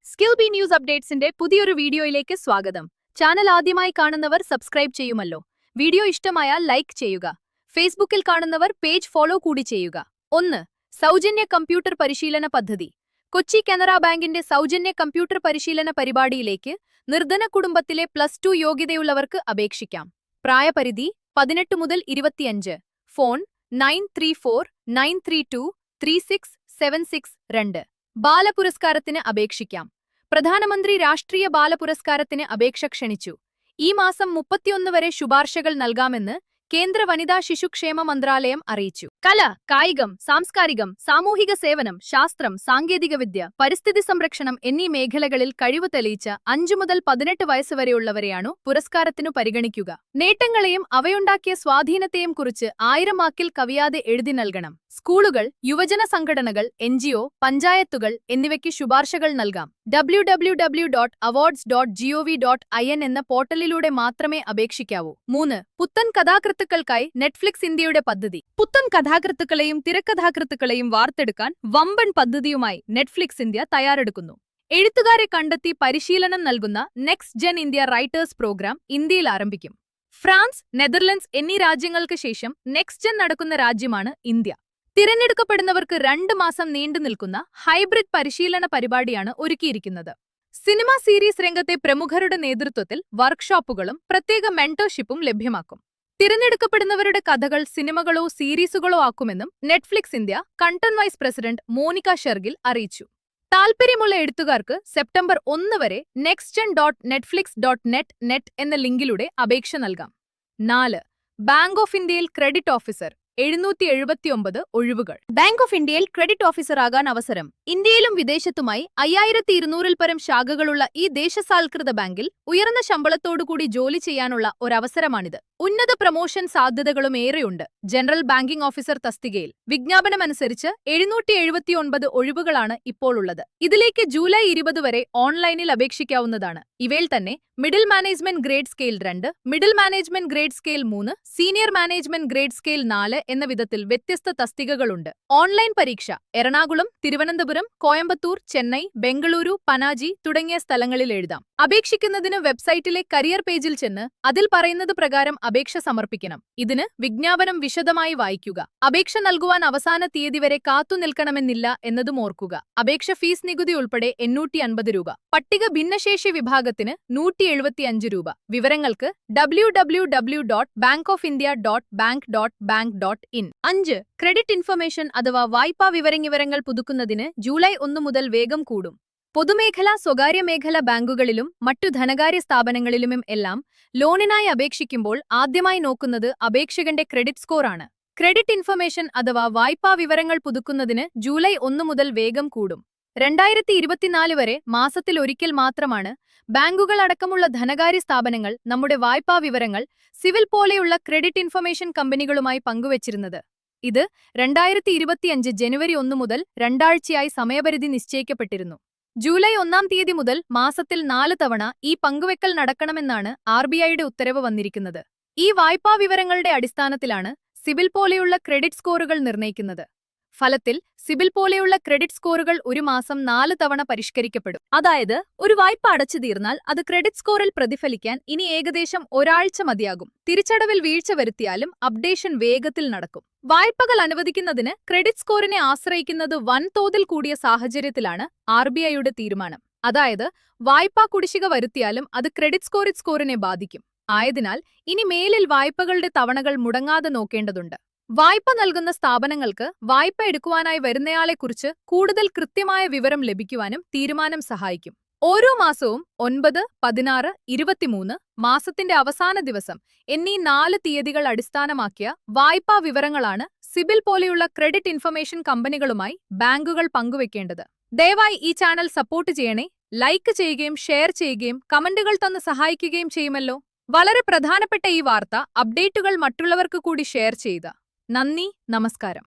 Skill B news അപ്ഡേറ്റ്സിന്റെ പുതിയൊരു വീഡിയോയിലേക്ക് സ്വാഗതം. ചാനൽ ആദ്യമായി കാണുന്നവർ സബ്സ്ക്രൈബ് ചെയ്യുമല്ലോ. വീഡിയോ ഇഷ്ടമായാൽ ലൈക്ക് ചെയ്യുക. ഫേസ്ബുക്കിൽ കാണുന്നവർ പേജ് ഫോളോ കൂടി ചെയ്യുക. 1. സൗജന്യ കമ്പ്യൂട്ടർ പരിശീലന പദ്ധതി. കൊച്ചി കാനറ ബാങ്കിന്റെ സൗജന്യ കമ്പ്യൂട്ടർ പരിശീലന പരിപാടിയിലേക്ക് നിർധന കുടുംബത്തിലെ +2 യോഗ്യതയുള്ളവർക്ക് അപേക്ഷിക്കാം. പ്രായപരിധി 18 മുതൽ 25. ഫോൺ 9349323676. ബാലപുരസ്കാരത്തിന് അപേക്ഷിക്കാം. പ്രധാനമന്ത്രി രാഷ്ട്രീയ ബാലപുരസ്കാരത്തിന് അപേക്ഷ ക്ഷണിച്ചു. ഈ മാസം 31 വരെ ശുപാർശകൾ നൽകാമെന്ന് കേന്ദ്ര വനിതാ ശിശുക്ഷേമ മന്ത്രാലയം അറിയിച്ചു. കല, കായികം, സാംസ്കാരികം, സാമൂഹിക സേവനം, ശാസ്ത്രം, സാങ്കേതികവിദ്യ, പരിസ്ഥിതി സംരക്ഷണം എന്നീ മേഖലകളിൽ കഴിവ് തെളിയിച്ച 5 മുതൽ 18 വയസ്സ് വരെയുള്ളവരെയാണു പുരസ്കാരത്തിനു പരിഗണിക്കുക. നേട്ടങ്ങളെയും അവയുണ്ടാക്കിയ സ്വാധീനത്തെയും കുറിച്ച് 1000 വാക്കിൽ കവിയാതെ എഴുതി നൽകണം. സ്കൂളുകൾ, യുവജന സംഘടനകൾ, NGO, പഞ്ചായത്തുകൾ എന്നിവയ്ക്ക് ശുപാർശകൾ നൽകാം. www.awards.gov.in എന്ന പോർട്ടലിലൂടെ മാത്രമേ അപേക്ഷിക്കാവൂ. 3. പുത്തൻ കഥാകൃത്തുക്കൾക്കായി നെറ്റ്ഫ്ലിക്സ് ഇന്ത്യയുടെ പദ്ധതി. പുത്തൻ കഥാകൃത്തുക്കളെയും തിരക്കഥാകൃത്തുക്കളെയും വാർത്തെടുക്കാൻ വമ്പൻ പദ്ധതിയുമായി നെറ്റ്ഫ്ലിക്സ് ഇന്ത്യ തയ്യാറെടുക്കുന്നു. എഴുത്തുകാരെ കണ്ടെത്തി പരിശീലനം നൽകുന്ന next gen India writers programme ഇന്ത്യയിൽ ആരംഭിക്കും. ഫ്രാൻസ്, നെതർലൻഡ്സ് എന്നീ രാജ്യങ്ങൾക്ക് ശേഷം നെക്സ്റ്റ് ജെൻ നടക്കുന്ന രാജ്യമാണ് ഇന്ത്യ. തിരഞ്ഞെടുക്കപ്പെടുന്നവർക്ക് 2 മാസം നീണ്ടു നിൽക്കുന്ന ഹൈബ്രിഡ് പരിശീലന പരിപാടിയാണ് ഒരുക്കിയിരിക്കുന്നത്. സിനിമ സീരീസ് രംഗത്തെ പ്രമുഖരുടെ നേതൃത്വത്തിൽ വർക്ക്ഷോപ്പുകളും പ്രത്യേക മെന്റർഷിപ്പും ലഭ്യമാക്കും. തിരഞ്ഞെടുക്കപ്പെടുന്നവരുടെ കഥകൾ സിനിമകളോ സീരീസുകളോ ആക്കുമെന്നും Netflix India content vice president Monika Shergill അറിയിച്ചു. താൽപര്യമുള്ള എഴുത്തുകാർക്ക് സെപ്റ്റംബർ 1 വരെ nextgen.netflix.net എന്ന ലിങ്കിലൂടെ അപേക്ഷ നൽകാം. 4. ബാങ്ക് ഓഫ് ഇന്ത്യയിൽ ക്രെഡിറ്റ് ഓഫീസർ. 779 ഒഴിവുകൾ. ബാങ്ക് ഓഫ് ഇന്ത്യയിൽ ക്രെഡിറ്റ് ഓഫീസറാകാൻ അവസരം. ഇന്ത്യയിലും വിദേശത്തുമായി 5200-ൽ പരം ശാഖകളുള്ള ഈ ദേശസാൽകൃത ബാങ്കിൽ ഉയർന്ന ശമ്പളത്തോടുകൂടി ജോലി ചെയ്യാനുള്ള ഒരവസരമാണിത്. ഉന്നത പ്രമോഷൻ സാധ്യതകളും ഏറെയുണ്ട്. ജനറൽ ബാങ്കിംഗ് ഓഫീസർ തസ്തികയിൽ വിജ്ഞാപനമനുസരിച്ച് 779 ഒഴിവുകളാണ് ഇപ്പോൾ ഉള്ളത്. ഇതിലേക്ക് ജൂലൈ 20 വരെ ഓൺലൈനിൽ അപേക്ഷിക്കാവുന്നതാണ്. ഇവയിൽ തന്നെ middle management grade scale 2, middle management grade scale 3, senior management grade scale 4 എന്ന വിധത്തിൽ വ്യത്യസ്ത തസ്തികകളുണ്ട്. ഓൺലൈൻ പരീക്ഷ എറണാകുളം, തിരുവനന്തപുരം, കോയമ്പത്തൂർ, ചെന്നൈ, ബംഗളൂരു, പനാജി തുടങ്ങിയ സ്ഥലങ്ങളിൽ എഴുതാം. അപേക്ഷിക്കുന്നതിന് വെബ്സൈറ്റിലെ കരിയർ പേജിൽ ചെന്ന് അതിൽ പറയുന്നത് പ്രകാരം അപേക്ഷ സമർപ്പിക്കണം. ഇതിന് വിജ്ഞാപനം വിശദമായി വായിക്കുക. അപേക്ഷ നൽകുവാൻ അവസാന തീയതി വരെ കാത്തുനിൽക്കണമെന്നില്ല എന്നതും ഓർക്കുക. അപേക്ഷ ഫീസ് നികുതി ഉൾപ്പെടെ 850 രൂപ. പട്ടിക ഭിന്നശേഷി വിഭാഗത്തിന് 175 രൂപ. വിവരങ്ങൾക്ക് www.bankofindia.bank.bank.in. 5. ക്രെഡിറ്റ് ഇൻഫർമേഷൻ അഥവാ വായ്പാ വിവരങ്ങൾ പുതുക്കുന്നതിന് ജൂലൈ 1 മുതൽ വേഗം കൂടും. പൊതുമേഖലാ, സ്വകാര്യ മേഖലാ ബാങ്കുകളിലും മറ്റു ധനകാര്യ സ്ഥാപനങ്ങളിലും എല്ലാം ലോണിനായി അപേക്ഷിക്കുമ്പോൾ ആദ്യമായി നോക്കുന്നത് അപേക്ഷകന്റെ ക്രെഡിറ്റ് സ്കോർ ആണ്. ക്രെഡിറ്റ് ഇൻഫർമേഷൻ അഥവാ വായ്പാ വിവരങ്ങൾ പുതുക്കുന്നതിന് ജൂലൈ 1 മുതൽ വേഗം കൂടും. 2024 വരെ മാസത്തിൽ ഒരിക്കൽ മാത്രമാണ് ബാങ്കുകൾ അടക്കമുള്ള ധനകാര്യ സ്ഥാപനങ്ങൾ നമ്മുടെ വായ്പാ വിവരങ്ങൾ സിവിൽ പോലെയുള്ള ക്രെഡിറ്റ് ഇൻഫർമേഷൻ കമ്പനികളുമായി പങ്കുവച്ചിരുന്നത്. ഇത് 2025 ജനുവരി 1 മുതൽ 2 ആഴ്ചയായി സമയപരിധി നിശ്ചയിക്കപ്പെട്ടിരുന്നു. ജൂലൈ 1 തീയതി മുതൽ മാസത്തിൽ 4 തവണ ഈ പങ്കുവെക്കൽ നടക്കണമെന്നാണ് RBIയുടെ ഉത്തരവ് വന്നിരിക്കുന്നത്. ഈ വായ്പാ വിവരങ്ങളുടെ അടിസ്ഥാനത്തിലാണ് സിബിൽ പോലെയുള്ള ക്രെഡിറ്റ് സ്കോറുകൾ നിർണ്ണയിക്കുന്നത്. ഫലത്തിൽ സിബിൽ പോലെയുള്ള ക്രെഡിറ്റ് സ്കോറുകൾ ഒരു മാസം 4 തവണ പരിഷ്കരിക്കപ്പെടും. അതായത് ഒരു വായ്പ അടച്ചു തീർന്നാൽ അത് ക്രെഡിറ്റ് സ്കോറിൽ പ്രതിഫലിക്കാൻ ഇനി ഏകദേശം ഒരാഴ്ച മതിയാകും. തിരിച്ചടവിൽ വീഴ്ച വരുത്തിയാലും അപ്ഡേഷൻ വേഗത്തിൽ നടക്കും. വായ്പകൾ അനുവദിക്കുന്നതിന് ക്രെഡിറ്റ് സ്കോറിനെ ആശ്രയിക്കുന്നത് വൻതോതിൽ കൂടിയ സാഹചര്യത്തിലാണ് RBIയുടെ തീരുമാനം. അതായത് വായ്പാ കുടിശ്ശിക വരുത്തിയാലും അത് ക്രെഡിറ്റ് സ്കോറിനെ ബാധിക്കും. ആയതിനാൽ ഇനി മേലിൽ വായ്പകളുടെ തവണകൾ മുടങ്ങാതെ നോക്കേണ്ടതുണ്ട്. വായ്പ നൽകുന്ന സ്ഥാപനങ്ങൾക്ക് വായ്പ എടുക്കുവാനായി വരുന്നയാളെക്കുറിച്ച് കൂടുതൽ കൃത്യമായ വിവരം ലഭിക്കുവാനും തീരുമാനം സഹായിക്കും. ഓരോ മാസവും 9, 16, 23, മാസത്തിന്റെ അവസാന ദിവസം എന്നീ 4 തീയതികൾ അടിസ്ഥാനമാക്കിയ വായ്പാ വിവരങ്ങളാണ് സിബിൽ പോലെയുള്ള ക്രെഡിറ്റ് ഇൻഫർമേഷൻ കമ്പനികളുമായി ബാങ്കുകൾ പങ്കുവെക്കേണ്ടത്. ദയവായി ഈ ചാനൽ സപ്പോർട്ട് ചെയ്യണേ. ലൈക്ക് ചെയ്യുകയും ഷെയർ ചെയ്യുകയും കമന്റുകൾ തന്ന് സഹായിക്കുകയും ചെയ്യുമല്ലോ. വളരെ പ്രധാനപ്പെട്ട ഈ വാർത്ത അപ്ഡേറ്റുകൾ മറ്റുള്ളവർക്ക് കൂടി ഷെയർ ചെയ്യുക. നന്ദി, നമസ്കാരം.